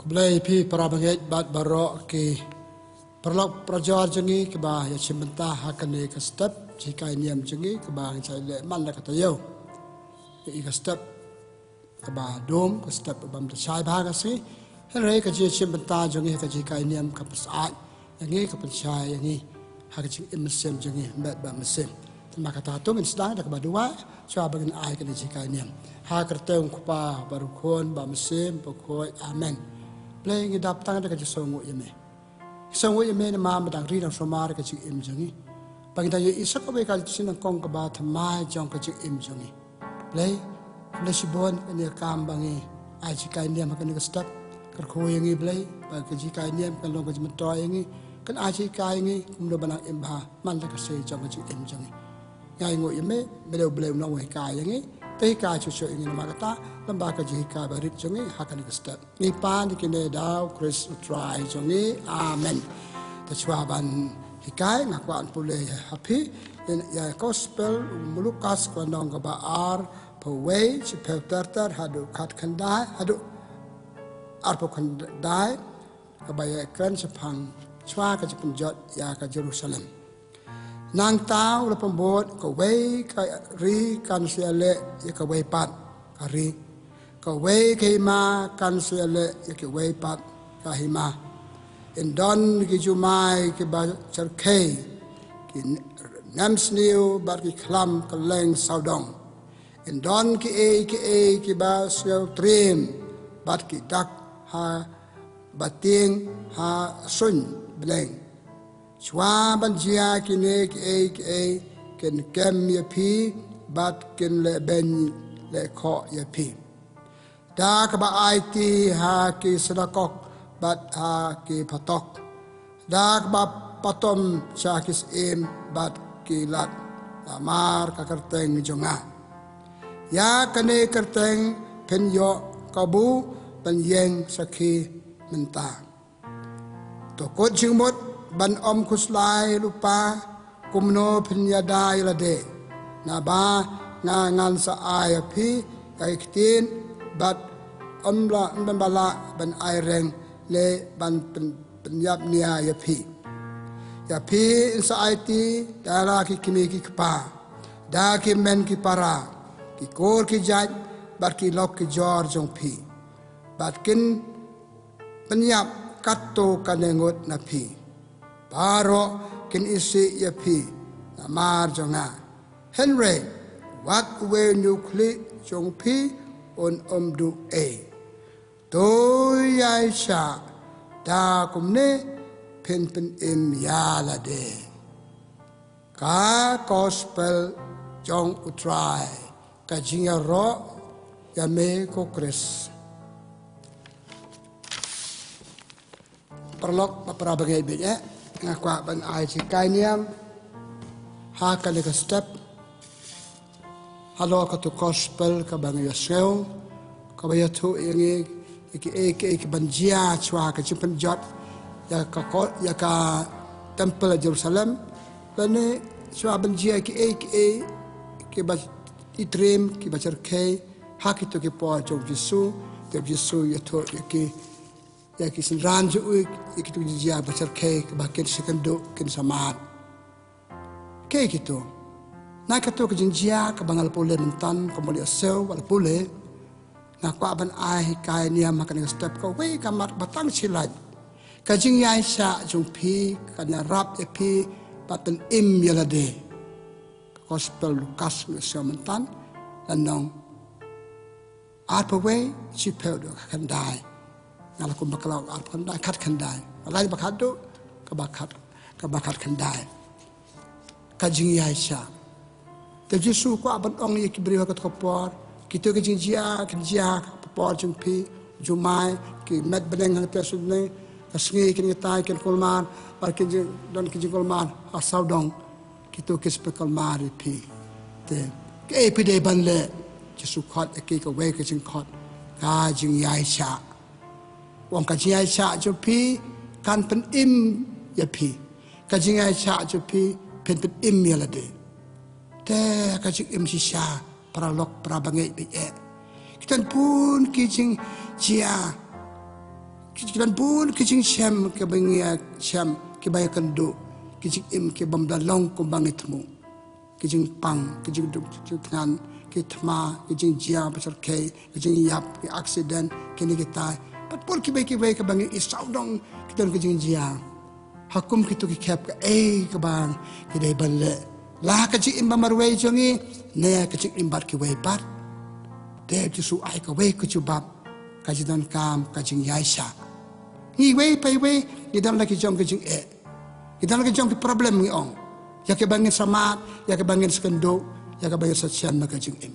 Belai pi para bangit bat barok ki perlok prajar jengi ke bah ya cimentah hakane ke step jika niam jengi ke bah cai le man la kata yo ya ke step ke bah dom ke step bam cai bah ka si hele ke ji cimentah jengi ke jika niam ke pesat yang ni ke pencai yang ni hak jing imsem jengi met ba mesim terima kata tu min sedang dak ba dua coba bagian ai ke jika niam ha kerteng kupa baru kon ba mesim pokoi amen play ngi dap tang dak songo yeme songo yeme na ma dang ri dang somar ka chi im jangi bang da ye isak ba ka chi nang kong ka ba thamai jong ka chi im jangi play na si bon ani kam bangi ai chi kai niam ka ni ka step ka kho yangi play ba ka chi kai niam ka long ka chi to yangi kan ai chi kai ngi kum do banang im ba man da ka se jong ka chi im jangi ngai ngo yeme me do blem no we kai yangi tei ka chu chu ingin magata lamba ka ji ka barit jongi hakani ka step ni pan kine daw Chris try jongi amen ta chwa ban hikai ngakwan pule happy ya gospel mulukas ko nong ka ba ar po way chi pe tar hadu khat khandai hadu ar po khandai ka ba ya kan chapang chwa ka chi punjot ya ka Jerusalem nang tao la pambot ka way ka ri kan siale ya ka way pat ka ri ka way ka ma kan siale ya ka way pat ka hima in don ki jumai ki ba charkei ki nams new bar ki klam ka leng saudong in don ki ba sel trim bat ki dak ha bating ha sun bleng chwa ban jia kine ke ken kem ye pi bat ken le ben le kho ye pi da ka ba it ha ki sadakok bat ha ki patok da ka ba patom cha kis em bat ki lat Lamar ka kerteng jonga ya kane kerteng pen yo kabu ban yeng sakhi menta to ko jingmot ban om kuslai lupa kumno pinya dai la de na ba nga ngan sa ai phi kai tin bat om la ban bala ban ai reng le ban penyap nia ya phi sa ai ti dara ki kimi ki pa da ki men ki para ki kor ki jaj bat ki lok ki jor jong phi bat kin penyap katto kanengot na phi paro kin isi ya pi na mar jonga Henry wat we nukli jong pi on omdu e to yai sha da kumne pen im ya la de ka gospel jong utrai ka jinga ro ya me ko Chris perlok para bagai be ngakwa ban ai chi kai niam ha ka le ka step halo ka to gospel ka bang ya sel ka ba ya thu yangi ki ban jia chwa ka chi pan jot ya ka temple Jerusalem lane chwa ban jia ki ba itrim ki ba charke ha ki to ki po jong Jesu ya to ya ki sin ranju ik tu jia bacar ke bakin sekendo kin samat ke gitu na ka to ke jingia ka bangal pole mentan ko moli asel wal pole na ko ban ai kai nia makan step ko we ka mat batang silai ka Jingiaishah jung pi ka na rap e pi paten im yalade gospel Lukas se mentan lanong apa we si pel do kan dai ngala ko bakalaw ar khandai khat khandai alai bakhat do ka bakhat khandai ka Jingiaishah te Jesu ko aban ong ye kibri ka por ki to ke jingia por jung pi jumai ki met beneng hang te sunne ka sngi ki tai ken kolman par ki don ki kolman asaw dong ki to ke spekal mar pi te ke pi de ban le Jesu khot ke ka we ke jing khot ka Jingiaishah wong ka Jingiaishah jo pi kan pen im ya pi ka Jingiaishah jo pi pen im ya la de te ka jing im sha para lok para bangai be e kitan pun ki jing jia Kijikan pun kijing syam ke bangia syam ke baya kendu kijing im ke bamdalong ko bangitmu kijing pang kijing duk dengan ke thma kijing jia pasal ke kijing yap ke accident ke ni kita patpol ke baya ke bangi isau dong kita kijing jia hakum kitu ki khap ke ke bang ke dai balle la kijing im bamarwei jongi ne kijing im bat ke wei bat de jisu ai ka wei ku bab kajidan kam Jingiaishah ni wei pai wei ni dan lagi jong kijing kita lagi jong ke problem ni ong ya ke bangin samat ya ke bangin sekendo ya ke bangin satsian maka jing im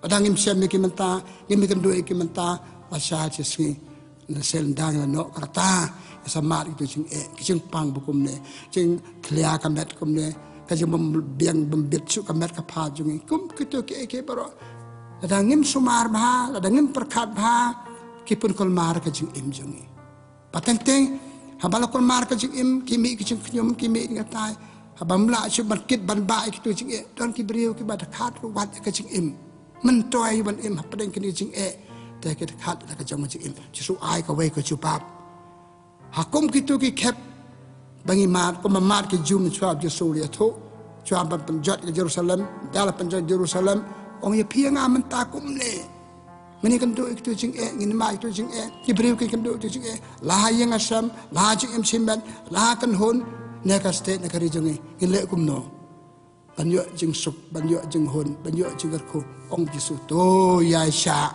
padang im siam ki menta ni kendo ki menta masa jisi na sel dang no kata samat itu jing kijing pang bukum ne jing klia kamet kum ne kajing biang bembit su kamet ka pha jung kum kitu ke baro padang im sumar bha padang im perkhat bha kipun kol mar ka jing im jung pateng habala kol mar ka jing im kimi kijing knyum kimi ngatai habamla chu barkit ban bai kitu jing don ki brio ki bad khat wat ka jing im men toy ban im padeng kini jing te ki khat ka jong jing im chu ai ka wei ka chu pap hakum kitu ki khep bangi mat ko mat ki jum chwab je sulia tho chwab ban jot ke Jerusalem dala pan jot Jerusalem ong ye pianga man ta kum ne meni kan do itu jing ngin ma itu jing ki brio ki kan do itu jing la yang asam la jing im simban la kan hon ne ka state ne ka ri jing le kum no banyo jing sup banyo jing hon banyo jing ko ong jisu to ya sha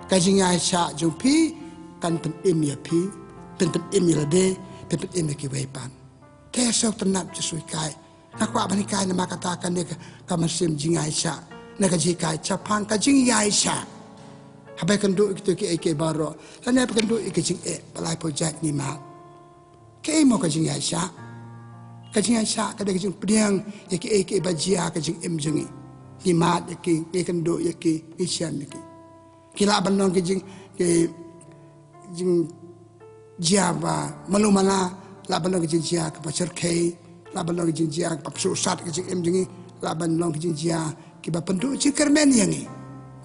ka Jingiaishah jung pi kan pen im ya pi pen im ya de pen im ki wei pan te so tanap jisu kai nak wa bani kai na makatakan ne ka masim Jingiaishah ne ka ji kai chapang ka Jingiaishah habai kan do itu ke baro sana kan do ke jing balai project ni ma ke mo ka Jingiaishah ka de jing priang ye ke bajia ka jing em jing ni ma ke kan do ye ke isian ke kila ban nong ke jing jia ba malumana la ban nong ke jing jia ka pasar ke la ban nong ke jing jia ka pasur sat ke jing em jing la ban nong ke jing jia ki ba pendu jing kermen yang ni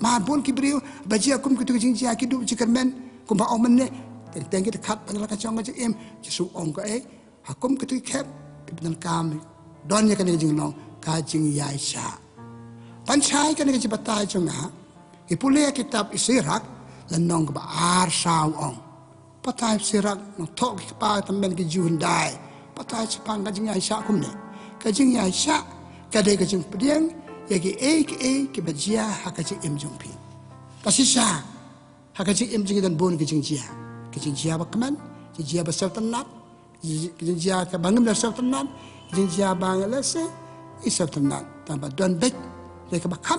ma bon ki brio bajia kum kitu jing jia ki du chikermen kum ba omen ne teng ki khat pan la ka chong jing em jisu ong ka hakum kitu khep dan kam don ye kan jing long ka Jingiaishah pan chai kan ke batai chong na ipule kitab isirak lan nong ba ar saw ong patai sirak no thok ki pa tamben ki jundai patai chapang ka Jingiaishah kum ne ka Jingiaishah ka de ka jing priang yagi ki bajia hakaji im jumpi pasisa hakaji im jing dan bon ki jing jia bakman jia basal tanat ki jia ka bangam la sal tanat jia bang la se isal tanat tambah don bet le ka bakam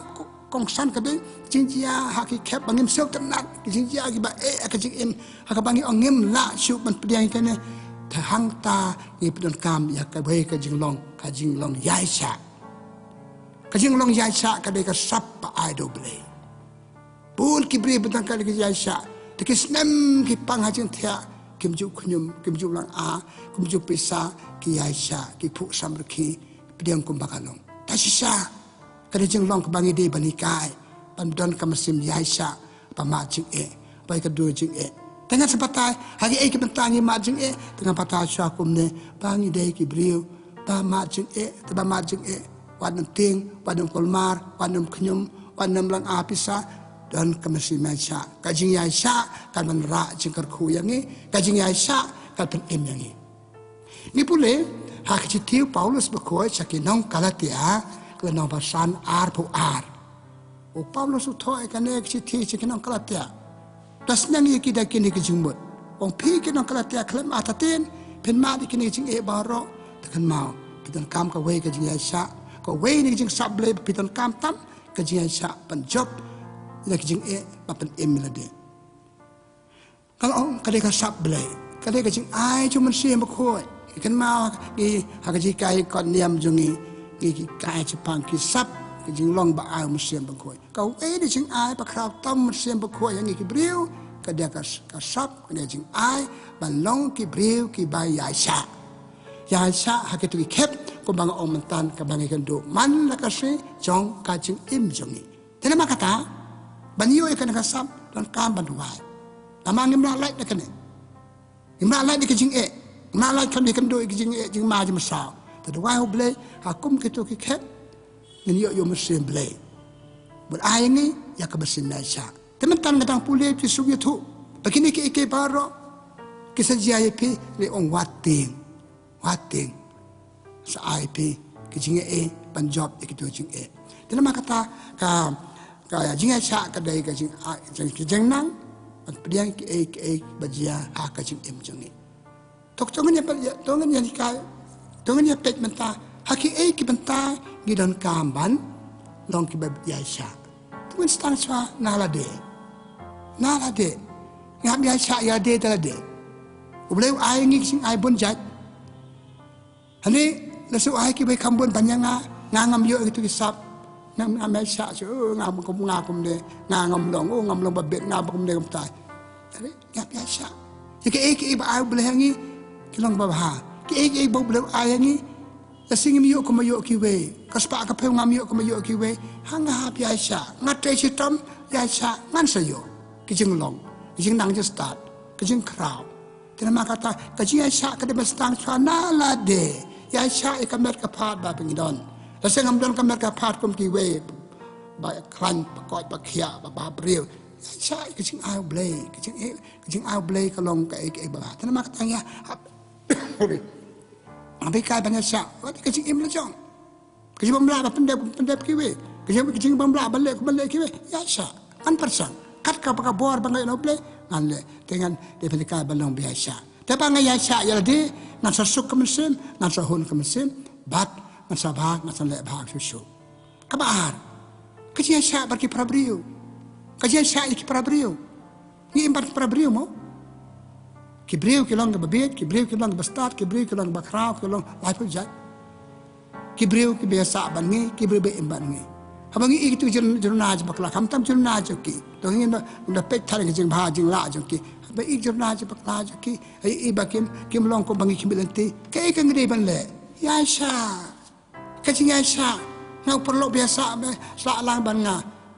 kong san ka de jia haki khap bangam sal tanat ki jia ki ba ka jing im hakabangi ongem la shu ban pdiang ka ne ta hang ta ni pdon kam ya ka bai ka jing long Jingiaishah kajing long Jingiaishah ka de ka sap pa idol blay bul ki bre betang ka Jingiaishah de ki snam ki pang ha jing thia kim ju khnyum kim ju lang a kim ju pisa ki Jingiaishah ki phu sam rkhi pdiang kum bakalong ta sisa ka de jing long ka bangi de banikai pan don ka masim Jingiaishah pa ma jing bai ka do jing tengah sepatai hari ki bentangi ma jing tengah patah sha kum ne bangi de ki bre pa ma jing ta ma jing wadam ting, wadam kolmar, wadam knyum, wadam lang apisa dan kemasi Jingiaishah. Ka Jingiaishah kan menra jingkar khu yang ni, ka Jingiaishah kan pen im yang ni. Ni pule hak citiu Paulus berkoi sakinong Galatia ke nong pasan ar pu ar. O Paulus uthoi kan ne citiu sakinong Galatia. Das nang ye kita kini ke jingmut. Ong pi kinong Galatia klem atatin pen ma di kini jing baro tekan mau pitan kam ka wei ka Jingiaishah ko wei ni jing sable piton kam tam ka Jingiaishah pan job ila jing pa pen emilade kalau ka de ka sable ka de ka jing ai chu man sim ba khoi kan ma ki ha ka ji kai kon niam jungi ki kai chu pang ki sap ki jing long ba ai mu sim ba khoi ka wei ni jing ai pa kraw tam mu sim ba khoi yang ki briu ka de ka sap ka de jing ai ban long ki briu ki ba Jingiaishah Jingiaishah hakitu ki khep ko bang om mantan ka bang ikan do man la ka se jong ka jing im jongi tena makata banyo ikan ka sam dan kam ban wai tamang im la lai na kane Imna ni kejing imna kan dia kan do kejing jing ma jim sa ta do wai ble hakum ke to ke khet ni yo mesin ble ber ai ni ya ka besin na sha teman tan ngadang pule pi su tu begini ke baro ke saja pi ni ong wating sa ai pi kejing Punjab ke to jing dan mak kata ka Jingiaishah ka dai ka jing nang pediang ke bajia ka jing jing ni tok tongan ya kai tongan ya pek menta haki ki benta gidan kamban long ki Jingiaishah tuan stang swa nala de ngam Jingiaishah ya de tala de ubleu ai ngi sing ai bon jat hani lasu ai ki bai kambon banyanga ngam yo itu kisap ngam Jingiaishah ngam kum de ngam long babet ngam kum de kum tai ngam Jingiaishah ke ai boleh ngi kilong babha ke boleh ai ngi lasing mi yo kum yo ki we kaspa ka pe ngam yo kum yo ki we hanga Jingiaishah ngate sitam Jingiaishah ngan sayo kijing long kijing nang just start kijing kraw terima kata Jingiaishah ka de bestang chana la de Jingiaishah ikamet ka phat ba pingdon lasing ngam don kamet ka phat kum ki we ba klan ba koi ba khia ba bril Jingiaishah kijing au blay ka long ka ba terima kata ya Abi kai Jingiaishah wat kijing im la jong kijing bamla ba pendep ki we kijing bamla balik ki we Jingiaishah kan persan kat ka bor bangai no play ngan le dengan de pelika balong Jingiaishah te bangai Jingiaishah ya de ngan sasuk kemesim ngan sahun kemesim bat ngan sabah ngan le bhag susu kabar Jingiaishah barki prabriu Jingiaishah ki prabriu ni imbar prabriu mo ki briu ki long babet ki briu ki long bastat ki briu ki long bakraw ki long laipul jat ki briu ki biasa bangi ki briu be imbar ngi abangi itu jurnaj bakla kamtam jurnaj ki to ngi no pek thar ngi jing bha jing la ki ba ik jurnaj bakla ki ai bakim kim long ko bangi kimilenti ke ngi ban le Jingiaishah Jingiaishah nang perlu biasa be sa lang ban nga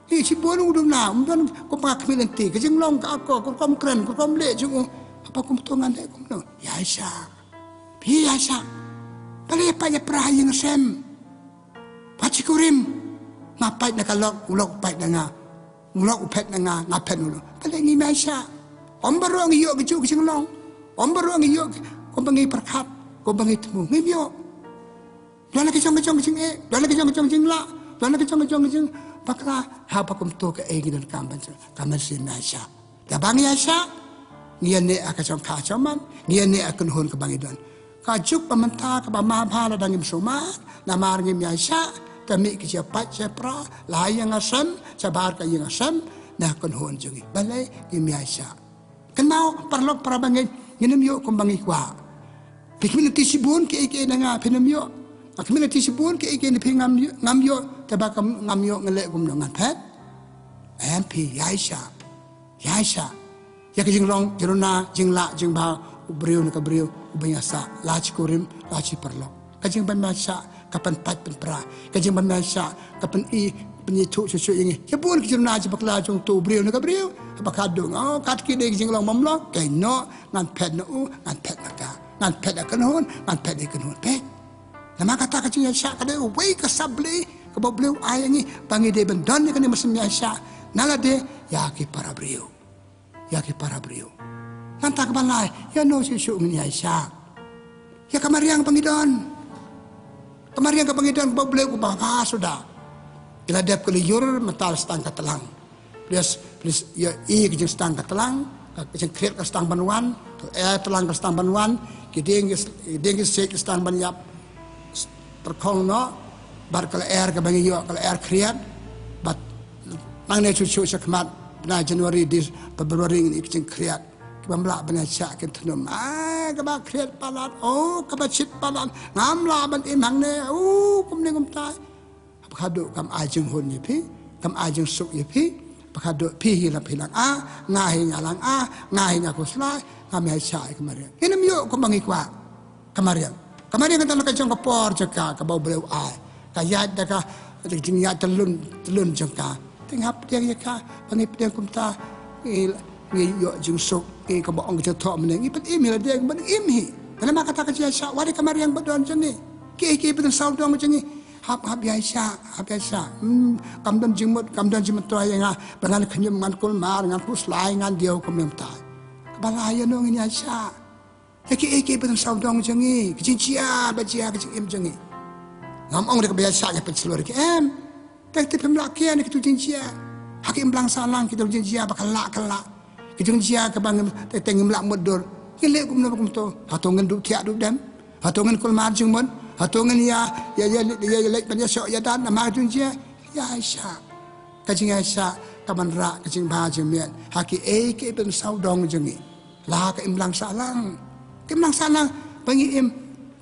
si bon udum na umban ko pa kimilenti ke jing long ka ko kom kren ko kom le jung apa kum tongan de kum no Jingiaishah pale pa ya pra yang sem pachikurim ngapai nak ulok pai nga ulok upet nga ngapen ulo pale ni Jingiaishah ombaro ngi yo gicu kicing long ombaro ngi yo ko bangi perkat ko bangi temu ngi yo dala kicong dala kicong la dala kicong bakla ha pakum to ke gidan kamban sin Jingiaishah da bangi Jingiaishah ngiane akacong ka chaman ngiane akun hon ke bangi don ka juk pamenta ka ba ma bha la dangim soma na mar ngi Jingiaishah kami kerja pat sepra layang asam sabar ka yang asam na kon hon jungi balai Jingiaishah kenau perlok para bangin nginem yo kom bangi kwa pikmin ti sibun ke na nga pinem yo akmin ti sibun ke ni pingam ngam yo tabak ngam yo ngele kum ngan pet MP Jingiaishah ya ke jingrong jeruna jingla jingba ubriu na kabriu ubanyasa lachi kurim lachi perlok kajing Jingiaishah kapan pat penpra kajing Jingiaishah kapan penyitu susu ini ya pun kerana bakla jong tu briu na kabriu bakadung kat ki de jinglong mamlok kai no ngan pet no ngan pet naka ngan pet akan hon ngan pet ikan hon pet nama kata kajing Jingiaishah kada wei ka sabli ka bobleu ayangi bangi de bendan ni kan mesin Jingiaishah nala de ya ki para briu nanta ka balai ya no susu Jingiaishah ya kamariang pangidon bobleu ku bah sudah ila dep ko liur matal stang katelang please ya ke stang katelang ke kreat ke stang banwan to telang ke stang banwan ki ding se ke stang banyap terkong no bar kala ke bangi yo kala kreat bat nang ne chuchu sakmat na January dis February ni ke kreat bamla Jingiaishah ke thnum ka ba kreat palat ka ba chit palat ngam la ban imang ne kum ne kum tai pakado kam ajeng hon ni pi kam ajeng suk ye pi pakado pi hilang ngahi ngalang ngahi ngakusla ngam Jingiaishah kemarin inem yo ko bangi kwa kemarin kan ka jong ka por jaka ka ba breu ka yat da ka jing ya telun jaka tinghap dia ka bangi pdeng kum ta yo jing sok ka ba ong tho men ngi pat email dia ban imi dalam kata ka Jingiaishah wari kamar yang badon jengi ki betul saud dong jengi hab Jingiaishah kamdan jimut to yang bangan khanyum ngan kul mar ngan pus lai ngan dio komem ta balaya no Jingiaishah ki betul saud dong jengi kijia bajia kijim jengi ngam ong de Jingiaishah ya pecelur ki tak tip melakian ki Jingiaishah hakim blang salang ki Jingiaishah bakal kita Jingiaishah ke bang tengim lak modur kile kum no kum to hatongan du tiak du dem hatongan kul mar jing mon hatongan ya lek ban ya sok ya dan ma Jingiaishah ya Aisyah ka Jingiaishah ka ban ra ka jing ba jing mian haki ke ben sau dong jengi la ka im lang salang bangi im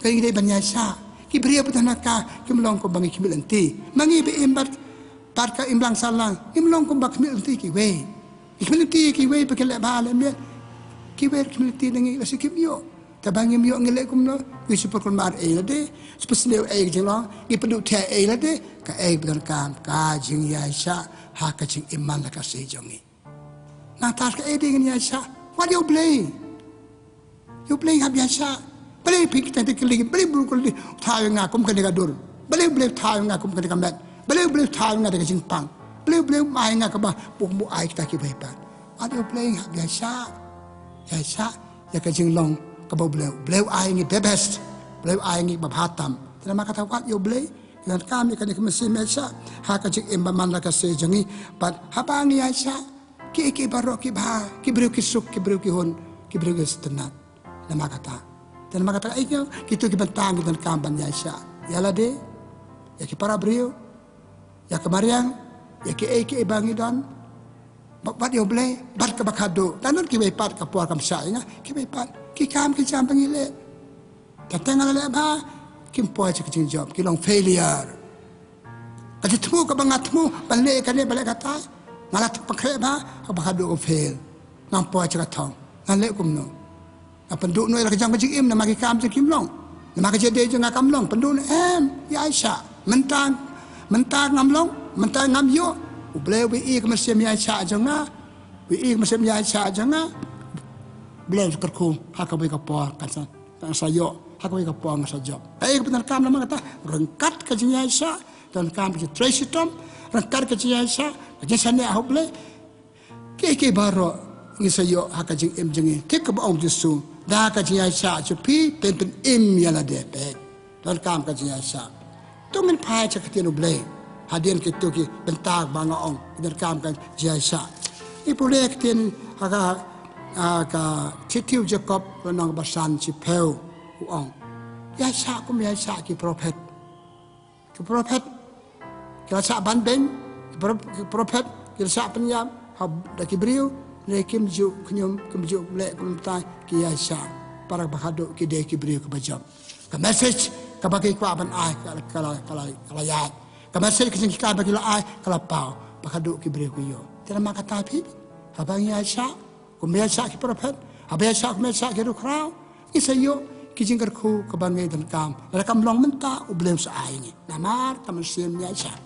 ka ngi ban Aisyah ki bria putanaka kim long ko bangi kimilenti mangi be im bat ka im lang salang im long ko bak kimilenti ki we kimilenti ki we pakele ba le mian kiwer kimiliti nangi lasi kimyo tabangim yo ngele kumno wi super kon mar e lade spesne e jelo gi pedu the e lade ka e bedan kam ka Jingiaishah ha ka jing iman la ka se jongi na tar ka e ding Jingiaishah what you play ha Jingiaishah play pik ta dikli play bul ko tha nga kum ka ga dur play tha nga kum ka ga met play tha nga de jing pang play mai nga ka ba bu ai ta ki ba what you playing ha Jingiaishah Aisyah ya ka jing long ka ba bleu ai ngi bebest bleu ai ngi ba hatam terima kata wat yo bleu dan kami kan ke mesin Aisyah ha ka jing imba man la ka se jangi but haba ngi Aisyah ki barok ki ba ki breu ki suk ki breu ki hon ki breu ki stenat terima kata ai kita ki bentang dan kamban Aisyah ya la de ya ki para breu ya ke mariang ya ki bangi dan bat yo blay bat ka bakado tanun ki wepat ka puar kam sa nga ki wepat ki kam ki jam pangile tatanga le ba kim po cha ki job ki long failure ka tmu ka bangatmu balle ka ne balle kata ngalat pakhe ba ka bakado ko fail ngam po cha ka thong ngale kum no apandu no ka jam ka im na magi kam cha kim long na magi jede jo nga kam long pandu ya Aisyah mentang ngam long mentang ngam yo bleu wi ik masem Jingiaishah janga wi ik masem Jingiaishah janga bleu kerku hakabai ka por kan sayo hakabai ka por sa job ai benar kam lama kata rengkat ka Jingiaishah dan kam ki tresitom rengkat ka Jingiaishah jasane ahoble ke baro ngi sayo hakajing em jengi ke ka baong jisu da ka Jingiaishah chupi pen im yala de pe dan kam ka Jingiaishah tu men pai cha katino bleu hadian kita ki bentar bangaong derkam kan Jingiaishah ipule ktin ka titiu Jacob nong basan ci peu uong Jingiaishah kum Jingiaishah ki prophet ka sa ban ben prophet ki sa penyam hab da ki briu le kim ju knyum kim ju le kum ta ki Jingiaishah para bahado ki de ki briu ka bajam ka message ka bagi kwa ban ai kala ya kamasel kising kita bagi la ai kalapau pakadu ki breu yo terima kata pi abang Jingiaishah kum Jingiaishah ki prophet abang Jingiaishah kum Jingiaishah ki rukrau isayo ki jingkar ku ka bangai dan kam rakam long menta u blem sa ai ni namar kamasel Jingiaishah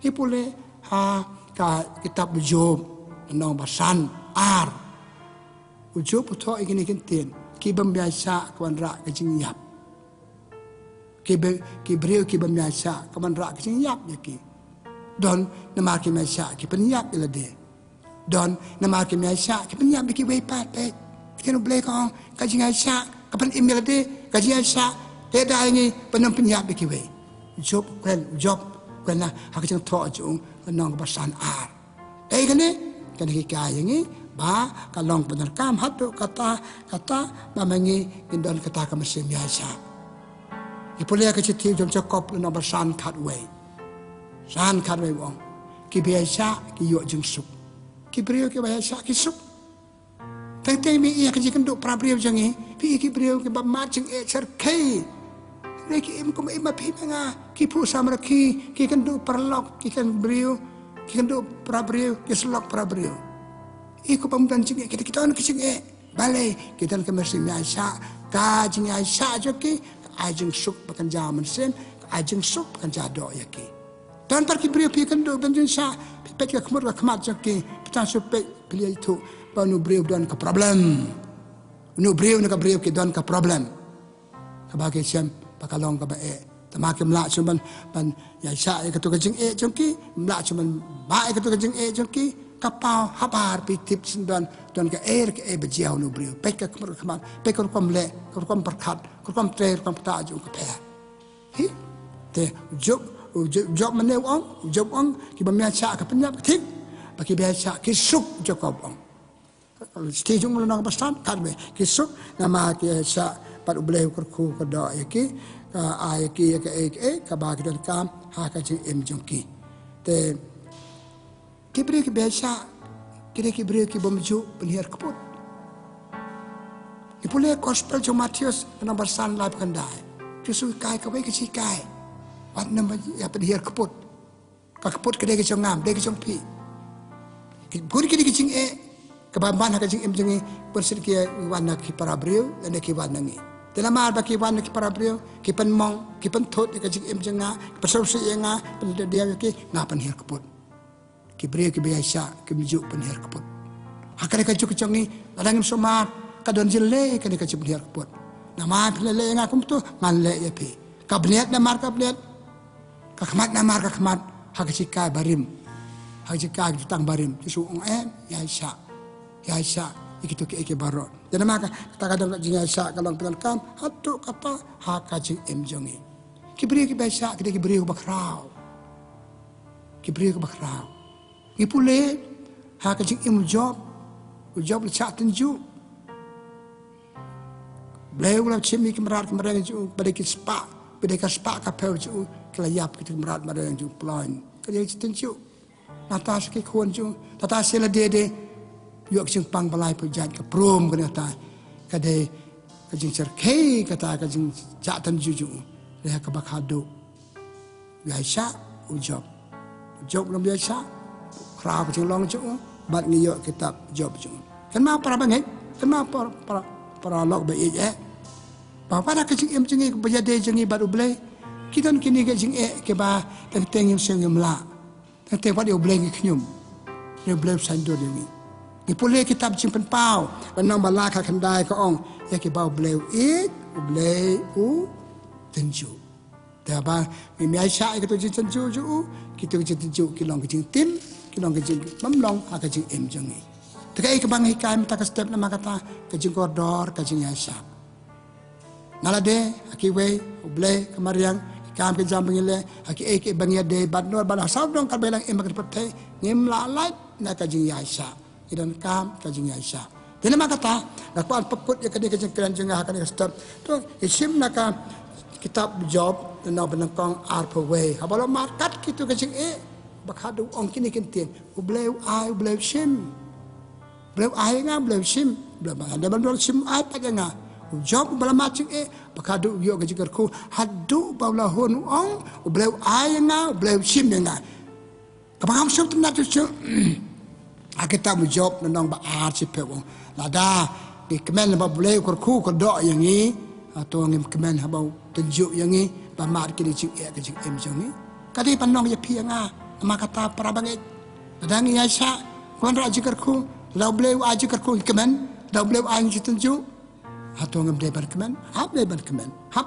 ipule ha ka kitab Job nong basan ar Job to igini kintin ki bam Jingiaishah kwan ra ka jing yap ki breu ki bam Jingiaishah kaman ra ki yap ya ki don nama ki Jingiaishah ki penyap ila de don nama ki Jingiaishah ki penyap ki we pat pe ki no blek on ka Jingiaishah ka pen email de ka Jingiaishah te da ngi penam penyap ki we job na ha ki tho chung nong basan ar ai kane kan ki ka yangi ba ka long benar kam Hato kata ba mangi indon kata ka mesin Jingiaishah ipole ka chitiu jom Jacob no basan khatway wong ki Jingiaishah ki yo jing suk ki breu ki Jingiaishah ki suk teng mi ia ka jikan do pra breu jangi pi ki breu ki ba ma jing e cher kai re ki im kum im pi nga ki pu samra ki kan do perlok ki kan breu ki kan do pra breu ki slok pra breu iko pamdan jing e kita on ki jing e balai kita kan mesin Jingiaishah ka Jingiaishah joki ajeng suk pakan jaman sen ajeng suk pakan jado yaki dan par ki brio pi kan do benjin sa pek ka khmur ka khmat jaki pita su pek pilih itu panu beriu don ke problem. Nu beriu nak beriu ke don ke problem. Kabagi sem pakalong ka bae. Tamakim la cuman pan Yaisha ke tu kajing jongki, la cuman bae ke tu kajing jongki, kapau habar pitip don ke ke bejiau nu beriu. Pek ke keman, pek ke kom perkat, kom tre kom ta ju ke pe. Hi. Te job meneu ong ki bamia ke penyap tik. Bagi biasa kisuk Jacob ong. Stage jung nang pastan kadme kisuk nama Yaisha pat ubleh kurku kada yaki ayaki ke kabagi dan kam ha ka jing jongki. Te kibre ki biasa kire kibre ki bomju penhiar keput. Ipule gospel jo Matius nomor 3 live kandai. Kisu kai ka ke si kai. Wat nama ya penhiar keput. Ka keput ke de ke ngam, de ke pi. Guri kini kicing kebamban hak kicing jengi persit kia wana ki para brio dan ki wana ngi. Dalam mar baki wana ki para brio ki penmong ki pentot ki kicing jenga persausi yenga dia ki ngapan hir keput. Ki brio ki biasa ki miju penhir keput. Hakare ka juk ni adang somar kadon jelle kani ka hir keput. Nama pelele nga kum tu ngalle ya pi. Kabinet na mar kabinet. Kakmat na mar kakmat hak kicing barim. Hajika jutang barim suung Yaisha ikitu ke baro dan maka kata kadang Jingiaishah kalau pelangkam Hato kata hakajing jongi kibri ki biasa kita kibri ku bakrau ipule hakajing job lecak tenju beliau ulah cimi kemerat ju badaki spa kapel ju kelayap kita kemerat marang ju plan kerja tenju Natas ke kuan jung, tata sila dede, yuk jeng pang balai pujat ke prom kena ta, kade kajing cerkei kata kajing jatan juju, leha ke bakhado, biasa ujob belum biasa, kerap kajing long jung, bat ngiyok kitab job jung. Kenapa para bangit? Kenapa para log baik Bapa nak kajing jengi berjadi jengi baru beli, kita kini kajing ke bah dan tengim sengim la. Nanti what you blame kinyum, you blame sandur ini. Ipule kitab simpen pau, benang balaka kendai ke ong, ya kibau blame tenju. Tapi Jingiaishah itu tenju kita tenju kilong kecing tim, kilong kecing memlong, kecing jengi. Tegai kebang hikai minta ke step nama kata kecing koridor kecing Jingiaishah. Nalade akiwe blame kemariang. Kam ke jam bengile aki bangia de badnor bala sabdong kal belang emak depete ngim lalait na ka Jingiaishah idan kam ka Jingiaishah dene makata na kuan pekut ya kadi kejengkelan jengah kan step to isim na ka kitab job na benangkong arpaway habalo markat kitu ke jeng bakhadu ong kini kentien ubleu sim bleu nga bleu sim bleu ada bandol sim ai paganga job bala macing bakadu yo ke jigarku hadu bawla honu ong bleu nga bleu sim nga kapam sum tna tu akita mu job nang ba archi pewo lada di kemen ba bleu kurku ko do yangi atau ngim kemen habau tunjuk yangi ba mar kini jing ke jing jongi kadi panong ya pi nga makata para bangit adang Yaisha kon ra jigarku la bleu jigarku kemen la bleu tunjuk Hato ngam debar kemen, hab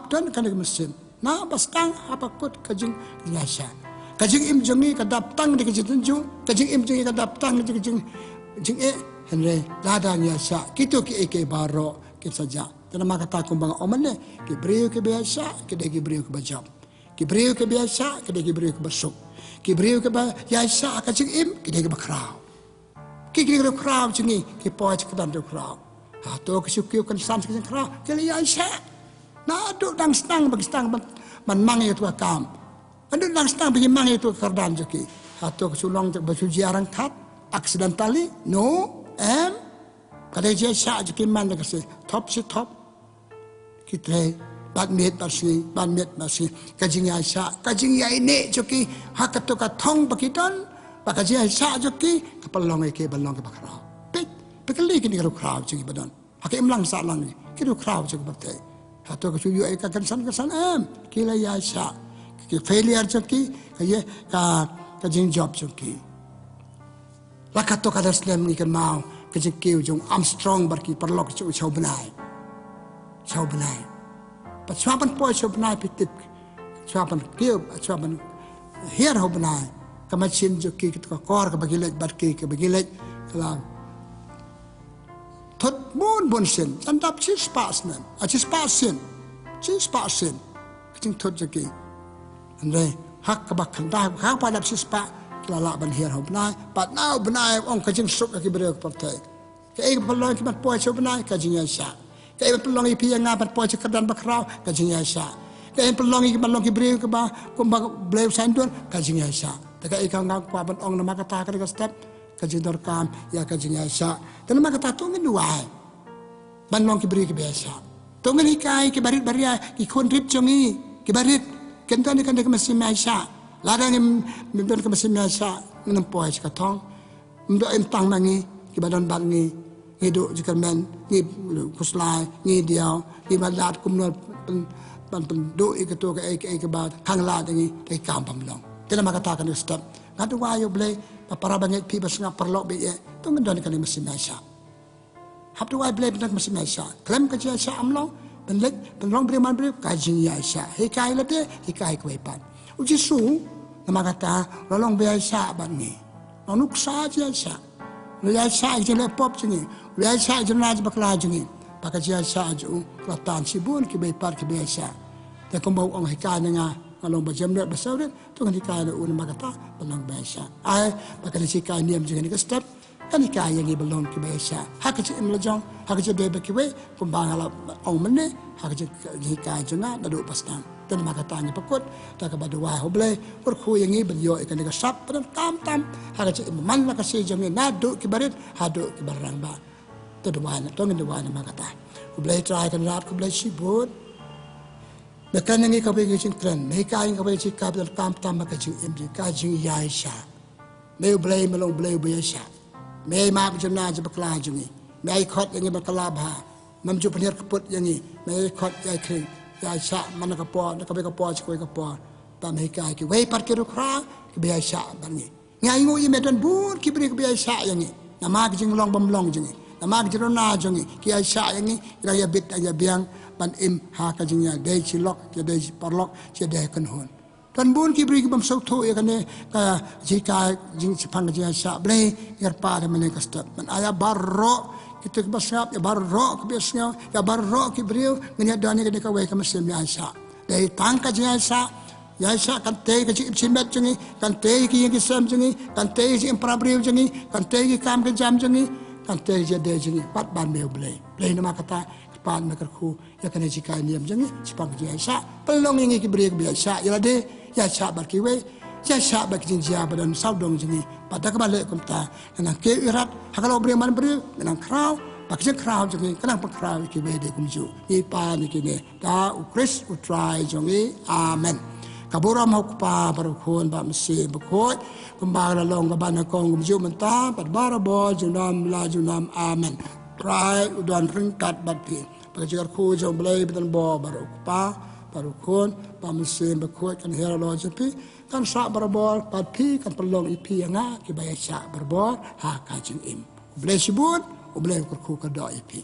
dan kan mesin. Na bastang hapakut kajing Jingiaishah. Kajing jongi kadaptang di kajing tenju, kajing jongi kadaptang di kajing henre lada Jingiaishah. Kitu ki baro kit saja. Tanama kata kumbang oman ki beriu ke biasa, ki degi beriu ke bajab. Ki beriu ke biasa, ki degi beriu ke basuk. Ki beriu ke Jingiaishah kajing ki degi bakrau. Ki krau jengi, ki poa kedam de krau. Hato kesukiu kan san sekejap kerah Jingiaishah. Na aduk dang stang bagi stang man mang itu kam. Aduk dang stang bagi mang itu kerdan joki. Hato kesulong baju jarang kat accidentally no kada Jingiaishah joki man dekasi top kita badmet basi kajing Jingiaishah kajing ini joki hak tu katong bakitan baka Jingiaishah joki kapalong ke balong ke bakrau. Pekali kini kalau crowd cakap badan, hakai imlang salang ni, kini crowd cakap batai. Hato kesuyu eka kesan kila Yaisha, failure cakap, kaya kajing job cakap. Lakat to kada slam ni kan mau, kecil kau jong Armstrong berki perlok coba benai, pas cuapan poi coba benai pitip, cuapan kau, cuapan hiar coba benai, kemacin joki kita kor ke bagilet berki ke bagilet kalau thot bon sen, andap cis pasnen, cis pasen, kecil thot joki, andre hak kebak kendah, hak pada cis pak. Lala ban hiar ho benai pat nau benai ong kajing sok ki bere partai ke e pelong ki mat poi cho benai ka Jingiaishah ke e pelong i pi nga pat poi kedan bakrau ka Jingiaishah ke e pelong ki bere ke ba kum ba bleu sandun ka Jingiaishah ta ka e ka ngak pa ban ong na makata ka step ka jindor kam ya ka Jingiaishah tan makata tu ngin duai ban long ki bere ki biasa tu ngin hikai ki barit baria ki khon rip chongi ki barit kentan kan de ka Jingiaishah ladang mimpen ke mesin biasa menempuai sekatong untuk entang nangi ke badan bangi hidup jika men ni kuslai ni dia ni balat kumnol penduk itu ke bad hanglat ini ke kampam long tidak makatakan step ngadu wayo blai para banget pi basna perlok be tu mendon kan mesin biasa hab tu wai blai benak mesin biasa klem ke Jingiaishah amlong penlong beri man beri ka Jingiaishah hikai late hikai kuipan uji su nama kata lolong biasa bani nonuk sa Jingiaishah Jingiaishah je lepop jengi Jingiaishah je naj bakla jengi pakai Jingiaishah ju latan sibun ki beipar ki biasa te kombau ong hikai nga ngalong bajam net besaurit tu kan hikai un nama kata belong biasa ai pakai hikai niam jengi ke step kan hikai yang belong ki biasa hak je imlajong hak je bebe ki we kumbang ala ong mene hak je hikai jena dadu pastang dan makatanya pekut tak kepada wah boleh berku yang ini beliau ikan dekat sap pada tam harga cik man lah kasih jangan nadu kibarit hadu kibarang ba tu dua makata boleh try kan rat boleh sibut Bahkan yang kau bagi keren, mereka yang kau bagi kapal tam macam ini, kaji Jingiaishah, mereka melong biasa, mereka mak jenah je berkelah jengi, mereka kot yang berkelabah, memju penir keput yang ini, mereka kot yang kering, Jingiaishah mana kapal, nak kapal cikoi kapal, pa mereka ki, wei parkir ukra, Jingiaishah bangi, ngayu ini medan bur kibri Jingiaishah yang ini, nama jenglong bamlong jengi, nama jerona jengi, Jingiaishah yang ini, raya bit aja biang. Ban im ha ka jingya dei chi lok ke dei parlok che dei kan hon tan bun ki bri ki bam sau tho ya kane ka ji ka jing chi phang ji sha ble yer pa de mene ka stop man aya barro ki te basap ya barro ki besnya ya barro ki bri ngene dani ke ka we ka mesem ya sha dei tang ka ji sha ya sha kan te ka ji chin met jingi kan te ki ki sam jingi kan te ji impra bri jingi kan te ki kam ke jam jingi kan te je de jingi pat ban me ble nama kata pan makarku ya kena jika niam jangi cipang Jingiaishah pelong yang kibri biasa ya de ya sha barkiwe ya sha bak jinjia badan saudong jangi pada kebalik kumta nang ke irat hakalo bri man bri nang kraw bak je kraw jangi kanang pak kraw kiwe de kumju i pa ni kine ta ukris utrai jangi amen kabura mau pa barkhon ba msi bakoi kumbang long ka ban kong kumju menta pad barabo junam la junam amen try udan ringkat batpi pakai ku jom belai betul bo baru pa baru kun pamsim berkuat kan hera lojapi kan sak berbol patpi kan pelong ipi yang ngah kibaya sak berbol ha kajing im belai sibun belai ku kada ipi